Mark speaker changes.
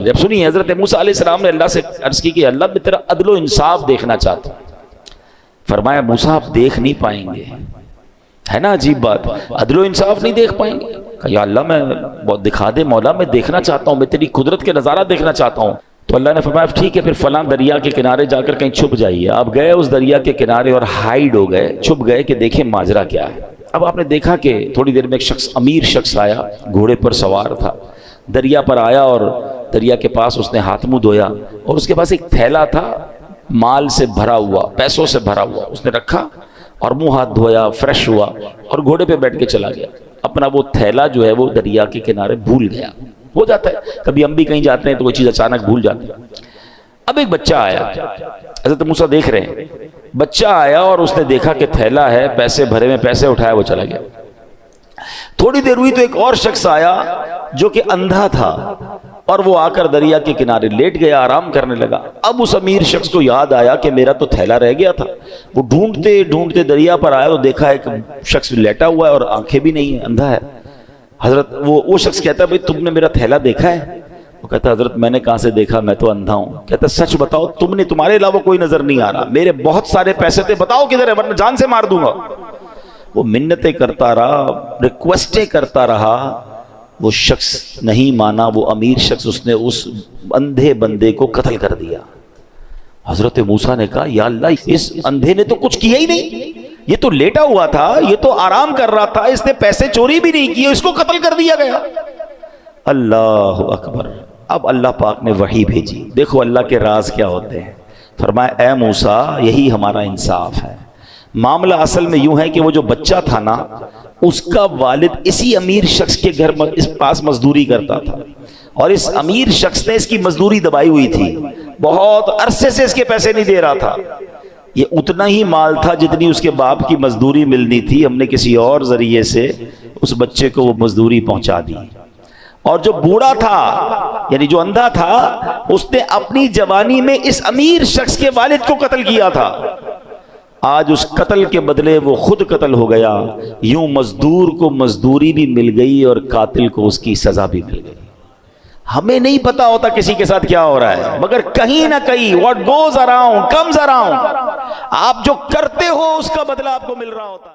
Speaker 1: جب سنی حضرت موسیٰ علیہ السلام نے اللہ سے عرض کی کہ اللہ میں تیرا عدل و انصاف دیکھنا چاہتا ہوں. فرمایا موسیٰ آپ دیکھ نہیں پائیں گے. ہے نا عجیب بات, عدل و انصاف نہیں دیکھ پائیں گے. کہا یا اللہ میں بہت دکھا دے مولا, میں دیکھنا چاہتا ہوں, میں تیری قدرت کے نظارہ دیکھنا چاہتا ہوں. تو اللہ نے فرمایا ٹھیک ہے پھر فلاں دریا کے کنارے جا کر کہیں چھپ جائیے. آپ گئے اس دریا کے کنارے اور ہائیڈ ہو گئے, چھپ گئے کہ دیکھیں ماجرا کیا ہے. اب آپ نے دیکھا کہ تھوڑی دیر میں ایک شخص, امیر شخص آیا, گھوڑے پر سوار تھا, دریا پر آیا اور دریا کے پاس اس نے ہاتھ منہ دھویا اور اس کے پاس ایک تھیلا تھا مال سے بھرا ہوا, پیسوں سے بھرا ہوا, اس نے رکھا اور منہ ہاتھ دھویا, فریش ہوا اور گھوڑے پہ بیٹھ کے چلا گیا. اپنا وہ تھیلا جو ہے وہ دریا کے کنارے بھول گیا. ہو جاتا ہے کبھی ہم بھی کہیں جاتے ہیں تو کوئی چیز اچانک بھول جاتے ہیں. اب ایک بچہ آیا, حضرت موسیٰ دیکھ رہے ہیں, بچہ آیا اور اس نے دیکھا کہ تھیلا ہے, پیسے بھرے میں, پیسے اٹھایا, وہ چلا گیا. تھوڑی دیر ہوئی تو ایک اور شخص آیا جو کہ اندھا تھا اور وہ آ کر دریا کے کنارے لیٹ گیا, آرام کرنے لگا. اب اس امیر شخص کو یاد آیا کہ میرا تو تھیلا رہ گیا تھا. وہ ڈھونڈتے ڈھونڈتے دریا پر آیا تو دیکھا ایک شخص لیٹا ہوا ہے اور آنکھیں بھی نہیں ہیں, اندھا ہے. حضرت وہ شخص کہتا ہے بھئی تم نے میرا تھیلا دیکھا ہے؟ وہ کہتا حضرت میں نے کہاں سے دیکھا, میں تو اندھا ہوں. کہتا سچ بتاؤ, تمہارے علاوہ کوئی نظر نہیں آ رہا, میرے بہت سارے پیسے تھے, بتاؤ کدھر ہے ورنہ جان سے مار دوں گا. وہ منتیں کرتا رہا, ریکویسٹیں کرتا رہا, وہ شخص نہیں مانا. وہ امیر شخص, اس نے اس اندھے بندے کو قتل کر دیا. حضرت موسیٰ نے کہا یا اللہ اس اندھے نے تو کچھ کیا ہی نہیں, یہ تو لیٹا ہوا تھا, یہ تو آرام کر رہا تھا, اس نے پیسے چوری بھی نہیں کیے, اس کو قتل کر دیا گیا. اللہ اکبر. اب اللہ پاک نے وحی بھیجی. دیکھو اللہ کے راز کیا ہوتے ہیں. فرمایا اے موسیٰ یہی ہمارا انصاف ہے. معاملہ اصل میں یوں ہے کہ وہ جو بچہ تھا نا, اس کا والد اسی امیر شخص کے گھر اس پاس مزدوری کرتا تھا اور اس امیر شخص نے اس کی مزدوری دبائی ہوئی تھی, بہت عرصے سے اس کے پیسے نہیں دے رہا تھا. یہ اتنا ہی مال تھا جتنی اس کے باپ کی مزدوری ملنی تھی, ہم نے کسی اور ذریعے سے اس بچے کو وہ مزدوری پہنچا دی. اور جو بوڑھا تھا یعنی جو اندھا تھا, اس نے اپنی جوانی میں اس امیر شخص کے والد کو قتل کیا تھا. آج اس قتل کے بدلے وہ خود قتل ہو گیا. یوں مزدور کو مزدوری بھی مل گئی اور قاتل کو اس کی سزا بھی مل گئی. ہمیں نہیں پتا ہوتا کسی کے ساتھ کیا ہو رہا ہے, مگر کہیں نہ کہیں what goes around comes around. آپ جو کرتے ہو اس کا بدلہ آپ کو مل رہا ہوتا ہے.